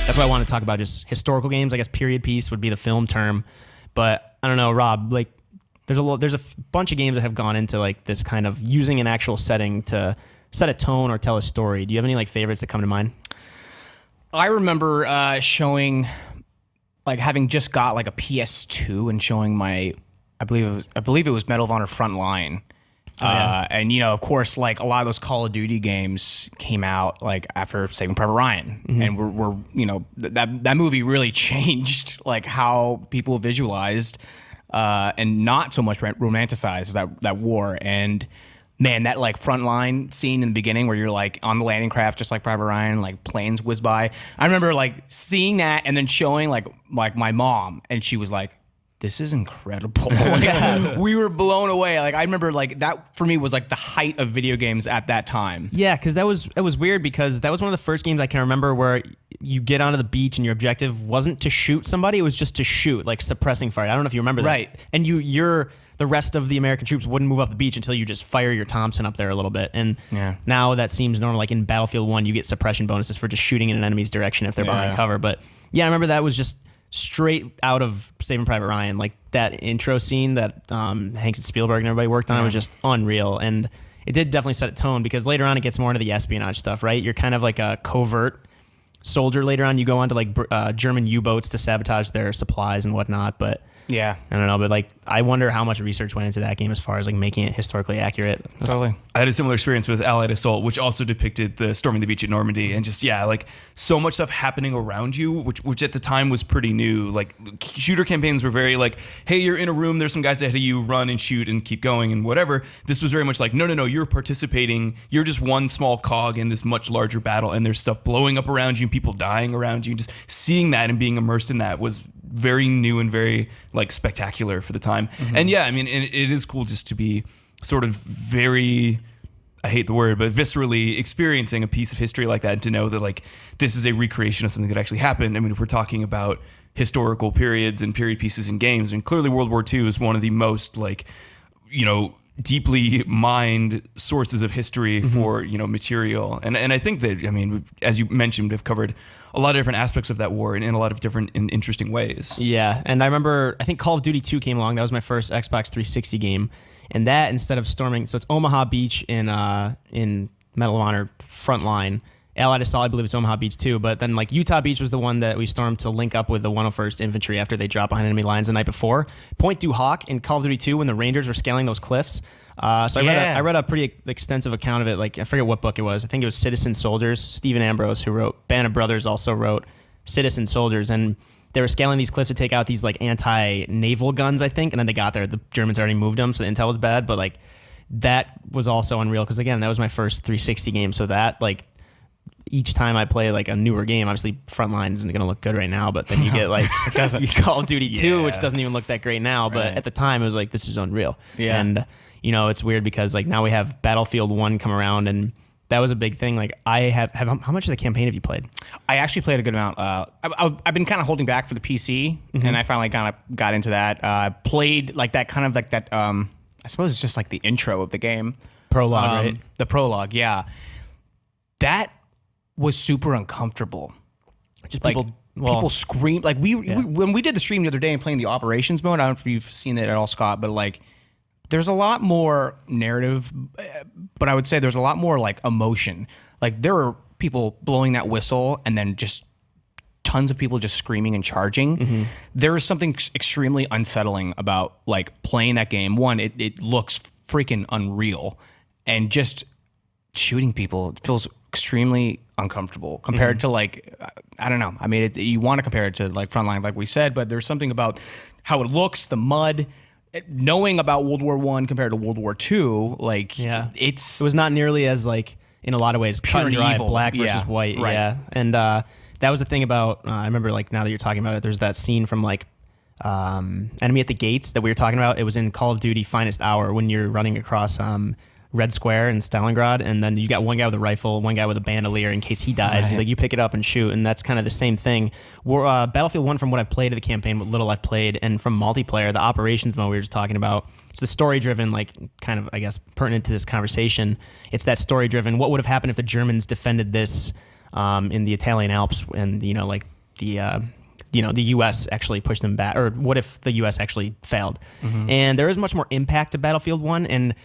That's why I want to talk about just historical games. I guess period piece would be the film term, but I don't know, Rob. Like, there's a bunch of games that have gone into like this kind of using an actual setting to set a tone or tell a story. Do you have any like favorites that come to mind? I remember showing, like, having just got like a PS2 and showing my, I believe it was Medal of Honor Frontline. Oh, yeah. And, you know, of course, like a lot of those Call of Duty games came out like after Saving Private Ryan. Mm-hmm. And we're you know, that movie really changed like how people visualized and not so much romanticized that war. And man, that like Frontline scene in the beginning where you're like on the landing craft, just like Private Ryan, like planes whiz by. I remember like seeing that and then showing like my mom, and she was like, this is incredible. Like, we were blown away. Like, I remember like that for me was like the height of video games at that time. Yeah, because it was weird because that was one of the first games I can remember where you get onto the beach and your objective wasn't to shoot somebody, it was just to shoot, like suppressing fire. I don't know if you remember that. Right. And the rest of the American troops wouldn't move up the beach until you just fire your Thompson up there a little bit. And now that seems normal. Like in Battlefield 1, you get suppression bonuses for just shooting in an enemy's direction if they're behind cover. But yeah, I remember that was just straight out of Saving Private Ryan. Like that intro scene that Hanks and Spielberg and everybody worked on was just unreal. And it did definitely set a tone because later on it gets more into the espionage stuff, right? You're kind of like a covert soldier later on. You go on to like German U-boats to sabotage their supplies and whatnot. But yeah, I don't know. But like, I wonder how much research went into that game as far as like making it historically accurate. Totally. I had a similar experience with Allied Assault, which also depicted the storming the beach at Normandy, and just like so much stuff happening around you, which at the time was pretty new. Like shooter campaigns were very like, hey, you're in a room, there's some guys ahead of you, run and shoot and keep going and whatever. This was very much like, no, you're participating. You're just one small cog in this much larger battle, and there's stuff blowing up around you and people dying around you. Just seeing that and being immersed in that was very new and very like spectacular for the time. Mm-hmm. And yeah, I mean, it is cool just to be sort of very, I hate the word, but viscerally experiencing a piece of history like that, and to know that like this is a recreation of something that actually happened. I mean, if we're talking about historical periods and period pieces in games, I mean, clearly World War II is one of the most like, you know, deeply mined sources of history for, you know, material. And I think that, I mean, as you mentioned, we've covered a lot of different aspects of that war in a lot of different and interesting ways. Yeah, and I remember, I think Call of Duty 2 came along. That was my first Xbox 360 game. And that, instead of storming, so it's Omaha Beach in Medal of Honor Frontline. Allied Assault, I believe it's Omaha Beach too, but then like Utah Beach was the one that we stormed to link up with the 101st Infantry after they dropped behind enemy lines the night before. Point Du Hoc in Call of Duty 2 when the Rangers were scaling those cliffs. So I read a pretty extensive account of it. Like I forget what book it was. I think it was Citizen Soldiers. Stephen Ambrose, who wrote Band of Brothers, also wrote Citizen Soldiers, and they were scaling these cliffs to take out these like anti-naval guns, I think, and then they got there. The Germans already moved them, so the intel was bad, but like that was also unreal because again, that was my first 360 game, so that like each time I play like a newer game, obviously Frontline isn't going to look good right now, but then you get like Call of Duty 2, which doesn't even look that great now, but at the time it was like, this is unreal. Yeah. And you know, it's weird because like now we have Battlefield 1 come around, and that was a big thing. Like I have how much of the campaign have you played? I actually played a good amount. I've been kind of holding back for the PC, and I finally kind of got into that. Played like that kind of like that, I suppose it's just like the intro of the game. Prologue, right? The prologue, yeah. That was super uncomfortable. Just like, people scream. Like when we did the stream the other day and playing the operations mode, I don't know if you've seen it at all, Scott, but like there's a lot more narrative, but I would say there's a lot more like emotion. Like there are people blowing that whistle and then just tons of people just screaming and charging. There is something extremely unsettling about like playing that game. One, it looks freaking unreal, and just shooting people, it feels extremely uncomfortable compared to like, I don't know. I mean, you want to compare it to like Frontline, like we said, but there's something about how it looks, the mud, knowing about World War I compared to World War II. Like, it was not nearly as like, in a lot of ways, cut and dry, evil. black versus white. Right. Yeah. And that was the thing about, I remember like now that you're talking about it, there's that scene from like Enemy at the Gates that we were talking about. It was in Call of Duty Finest Hour when you're running across Red Square in Stalingrad, and then you got one guy with a rifle, one guy with a bandolier in case he dies. Like you pick it up and shoot, and that's kind of the same thing. Battlefield 1, from what I've played of the campaign, what little I've played, and from multiplayer, the operations mode we were just talking about, it's the story-driven, like kind of, I guess, pertinent to this conversation. It's that story-driven. What would have happened if the Germans defended this in the Italian Alps, and you know, like the U.S. actually pushed them back, or what if the U.S. actually failed? And there is much more impact to Battlefield 1, and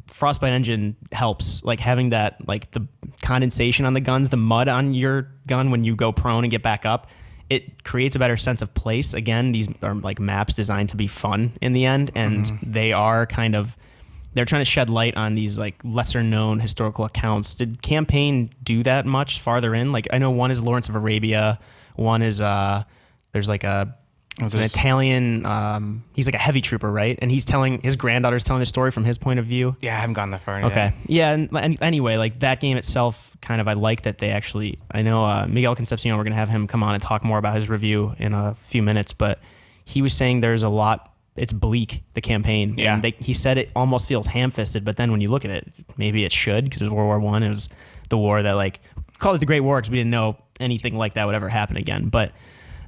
Frostbite engine helps, like having that, like the condensation on the guns, the mud on your gun when you go prone and get back up. It creates a better sense of place. Again, these are like maps designed to be fun in the end, and they are they're trying to shed light on these like lesser known historical accounts. Did Campaign do that much farther in? Like I know one is Lawrence of Arabia, one is there's like an Italian, he's like a heavy trooper, right? And his granddaughter's telling the story from his point of view. Yeah, I haven't gone that far. Okay. Yeah, and anyway, like that game itself, kind of, I like that they actually, I know Miguel Concepcion, we're going to have him come on and talk more about his review in a few minutes, but he was saying there's a lot, it's bleak, the campaign. Yeah. And he said it almost feels ham-fisted, but then when you look at it, maybe it should, because it was World War I. It was the war that, like, called it the Great War because we didn't know anything like that would ever happen again. But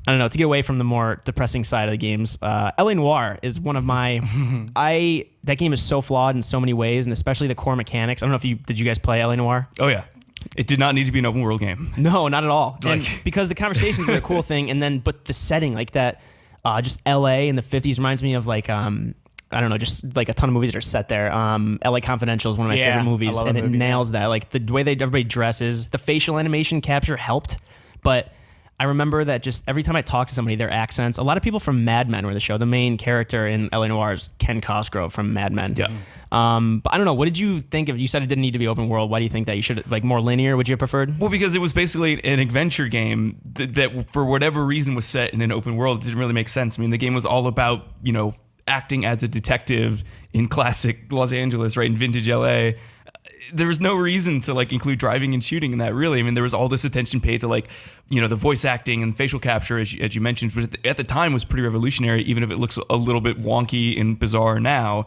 I don't know, to get away from the more depressing side of the games, LA Noire is one of my, that game is so flawed in so many ways, and especially the core mechanics. I don't know did you guys play LA Noire? Oh yeah. It did not need to be an open world game. No, not at all. And because the conversations were a cool thing, and then, but the setting, like that, just LA in the 50s reminds me of like, I don't know, just like a ton of movies are set there. LA Confidential is one of my favorite movies, and it nails that. Like the way everybody dresses, the facial animation capture helped, but I remember that just every time I talk to somebody, their accents, a lot of people from Mad Men were the show. The main character in LA Noire is Ken Cosgrove from Mad Men. Yeah. But I don't know, what did you think of, you said it didn't need to be open world. Why do you think that you should, like more linear, would you have preferred? Well, because it was basically an adventure game that for whatever reason was set in an open world. It didn't really make sense. I mean, the game was all about, acting as a detective in classic Los Angeles, right, in vintage LA. There was no reason to like include driving and shooting in that, really. I mean, there was all this attention paid to like, the voice acting and facial capture, as you mentioned, which at the time was pretty revolutionary, even if it looks a little bit wonky and bizarre now.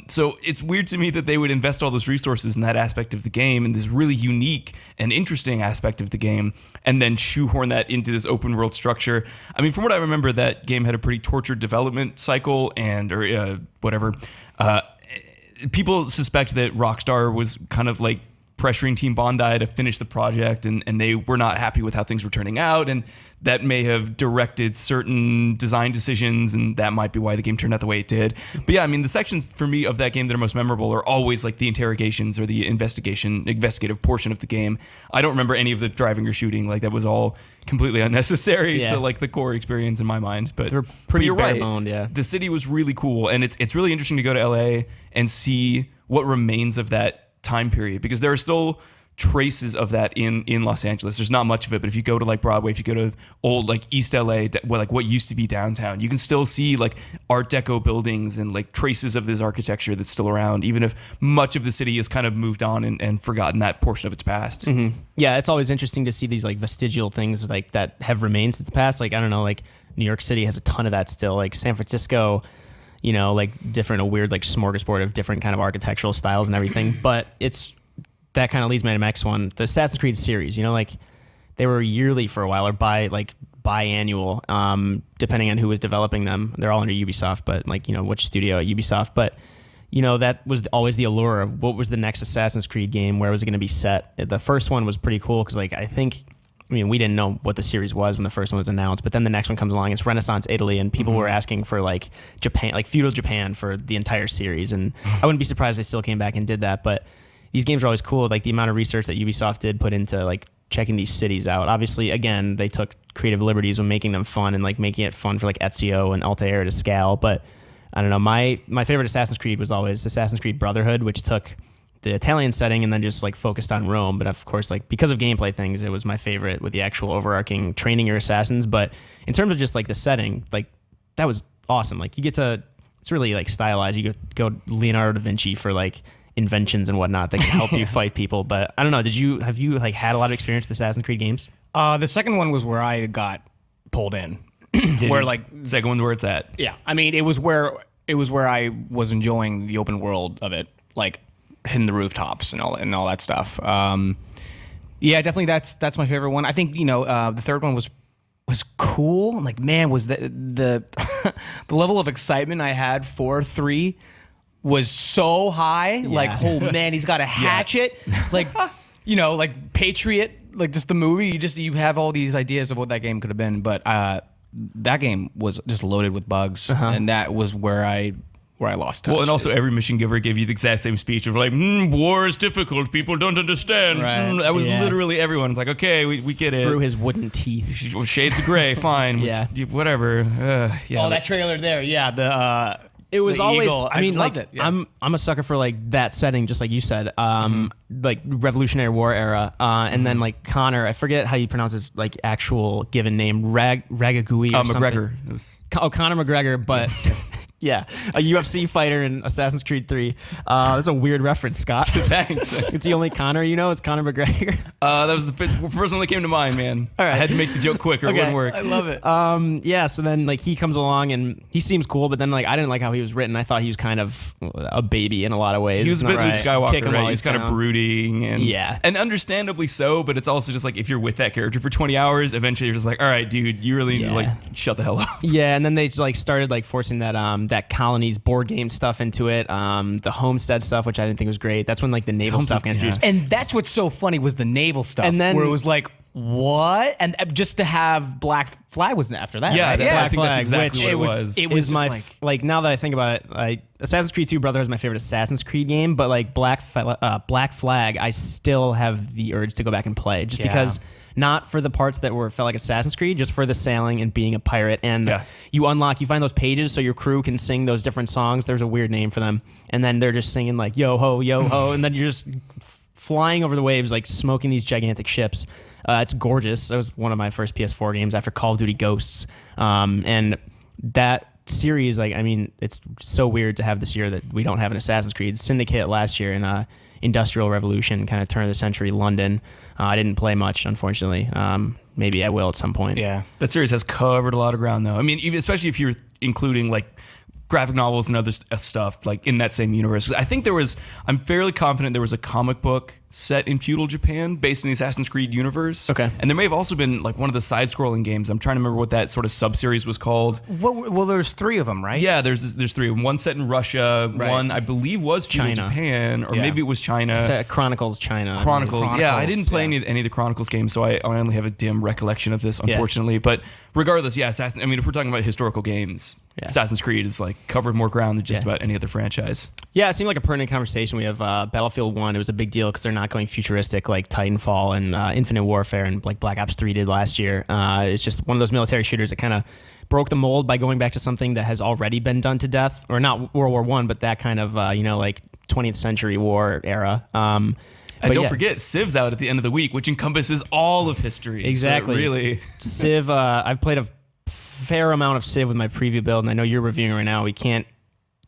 So it's weird to me that they would invest all those resources in that aspect of the game and this really unique and interesting aspect of the game, and then shoehorn that into this open world structure. I mean, from what I remember, that game had a pretty tortured development cycle or whatever. People suspect that Rockstar was kind of like pressuring Team Bondi to finish the project, and they were not happy with how things were turning out, and that may have directed certain design decisions, and that might be why the game turned out the way it did. But yeah, I mean, the sections for me of that game that are most memorable are always like the interrogations or the investigative portion of the game. I don't remember any of the driving or shooting. Like that was all completely unnecessary to like the core experience in my mind. But they're pretty you're right. bare-boned, yeah. The city was really cool, and it's really interesting to go to LA and see what remains of that time period, because there are still traces of that in Los Angeles. There's not much of it, but if you go to like Broadway, if you go to old like East LA, like what used to be downtown, you can still see like Art Deco buildings and like traces of this architecture that's still around, even if much of the city has kind of moved on and forgotten that portion of its past. Mm-hmm. Yeah, it's always interesting to see these like vestigial things like that have remained since the past. Like, I don't know, like New York City has a ton of that still. Like San Francisco, like a weird like smorgasbord of different kind of architectural styles and everything. But that kind of leads me to my next one, the Assassin's Creed series. Like they were yearly for a while, or biannual, depending on who was developing them. They're all under Ubisoft, but like which studio at Ubisoft. But that was always the allure of what was the next Assassin's Creed game, where was it going to be set. The first one was pretty cool because we didn't know what the series was when the first one was announced, but then the next one comes along, it's Renaissance Italy, and people were asking for like Japan, like feudal Japan for the entire series, and I wouldn't be surprised if they still came back and did that. But these games are always cool, like the amount of research that Ubisoft did put into like checking these cities out. Obviously, again, they took creative liberties when making them fun and like making it fun for like Ezio and Altair to scale, but I don't know, my favorite Assassin's Creed was always Assassin's Creed Brotherhood, which took the Italian setting and then just like focused on Rome. But of course, like because of gameplay things, it was my favorite with the actual overarching training your assassins. But in terms of just like the setting, like that was awesome. Like it's really like stylized. You go Leonardo da Vinci for like inventions and whatnot that can help you fight people. But I don't know, have you like had a lot of experience with Assassin's Creed games? The second one was where I got pulled in. Where like second one where it's at. Yeah. I mean, it was where I was enjoying the open world of it. Like hitting the rooftops and all that stuff. Yeah, definitely that's my favorite one. I think the third one was cool. I'm like, man, was the the level of excitement I had for 3 was so high. Yeah. Like, oh man, he's got a hatchet. Yeah. Like like Patriot, like just the movie. You have all these ideas of what that game could have been, but that game was just loaded with bugs, and that was where I lost touch. Well, and also every mission giver gave you the exact same speech of like, war is difficult, people don't understand. Right. That was literally everyone. It's like, okay, we get it. Through his wooden teeth. Shades of gray, fine. Yeah. Whatever. that trailer there, It was the always. eagle. I mean, loved like it. Yeah. I'm a sucker for like that setting, just like you said, like Revolutionary War era, and then like Connor. I forget how you pronounce his like actual given name, Ragagui or something. McGregor. It was... Conor McGregor, but. Yeah, a UFC fighter in Assassin's Creed 3. That's a weird reference, Scott. Thanks. It's the only Connor you know. It's Conor McGregor. That was the first one that came to mind, man. All right. I had to make the joke quick or it wouldn't work. I love it. Yeah. So then, like, he comes along and he seems cool, but then, like, I didn't like how he was written. I thought he was kind of a baby in a lot of ways. He was a bit Luke Kick Skywalker, him right? while He's kind of down. brooding and Yeah. understandably so. But it's also just like if you're with that character for 20 hours, eventually you're just like, all right, dude, you really need to like shut the hell up. Yeah, and then they like started like forcing that that colonies board game stuff into it, the homestead stuff, which I didn't think was great. That's when like the naval stuff got introduced. And that's what's so funny was the naval stuff, And then- where it was like, what? And just to have Black Flag was after that. Yeah, right? I think that's Flag, exactly which what it was. It Is was my just like now that I think about it, like Assassin's Creed 2 Brotherhood is my favorite Assassin's Creed game, but like Black Flag, I still have the urge to go back and play just because. Not for the parts that felt like Assassin's Creed, just for the sailing and being a pirate. And you find those pages so your crew can sing those different songs. There's a weird name for them. And then they're just singing like, yo ho. And then you're just flying over the waves, like smoking these gigantic ships. It's gorgeous. That was one of my first PS4 games after Call of Duty Ghosts. And that series, like, I mean, it's so weird to have this year that we don't have an Assassin's Creed. Syndicate last year and Industrial Revolution, kind of turn of the century London. I didn't play much, unfortunately. Maybe I will at some point. Yeah. That series has covered a lot of ground, though. I mean, especially if you're including like graphic novels and other stuff like in that same universe. I think I'm fairly confident there was a comic book set in feudal Japan based in the Assassin's Creed universe. Okay. And there may have also been like one of the side-scrolling games. I'm trying to remember what that sort of sub-series was called. Well, there's 3 of them, right? Yeah, there's 3. One set in Russia, one I believe was feudal China. Japan, or maybe it was China. Chronicles China. Chronicles. Yeah, I Chronicles, didn't play any of the Chronicles games, so I only have a dim recollection of this, unfortunately. But regardless, yeah, if we're talking about historical games, Assassin's Creed is like covered more ground than just about any other franchise. Yeah, it seemed like a pertinent conversation. We have Battlefield 1. It was a big deal because they're not going futuristic like Titanfall and Infinite Warfare and like Black Ops 3 did last year. It's just one of those military shooters that kind of broke the mold by going back to something that has already been done to death, or not World War I, but that kind of like 20th century war era. And don't forget, Civ's out at the end of the week, which encompasses all of history. Exactly. So really, Civ. I've played a fair amount of Civ with my preview build, and I know you're reviewing right now. We can't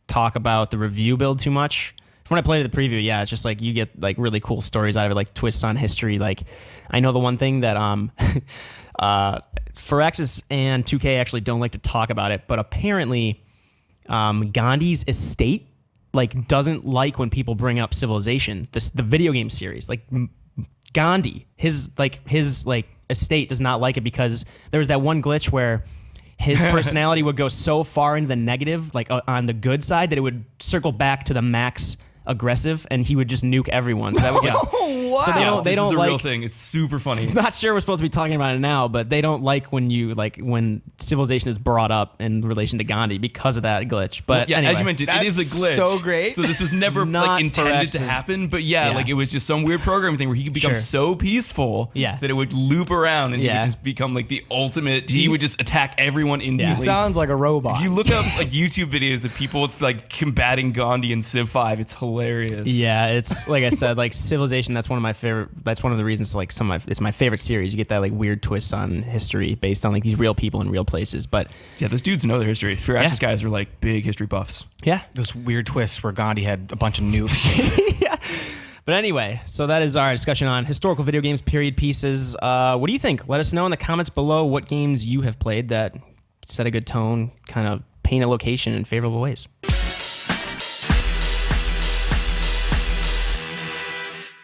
talk about the review build too much. When I played the preview, it's just like you get like really cool stories out of it, like twists on history. Like I know the one thing that Firaxis and 2K actually don't like to talk about it, but apparently Gandhi's estate like doesn't like when people bring up Civilization, the video game series. Like Gandhi, his estate does not like it because there was that one glitch where his personality would go so far into the negative, like on the good side, that it would circle back to the max aggressive, and he would just nuke everyone. So that was Wow. So they this don't is a like. real thing. It's super funny. Not sure we're supposed to be talking about it now, but they don't like when Civilization is brought up in relation to Gandhi because of that glitch. But yeah, anyway, as you mentioned, it is a That's glitch. so great. So this was never Not like intended for to X's. happen, but like it was just some weird programming thing where he could become Sure. so peaceful that it would loop around and he would just become like the ultimate. He would just attack everyone instantly. Sounds like a robot. If you look up like YouTube videos of people with like combating Gandhi in Civ 5, it's hilarious. Yeah, it's like I said, like Civilization. That's one of my favorite. That's one of the reasons. Like it's my favorite series. You get that like weird twist on history based on like these real people in real places. But yeah, those dudes know their history. Firaxis guys are like big history buffs. yeah, Those weird twists where Gandhi had a bunch of nukes. yeah. But anyway, so that is our discussion on historical video games, period pieces. What do you think? Let us know in the comments below what games you have played that set a good tone, kind of paint a location in favorable ways.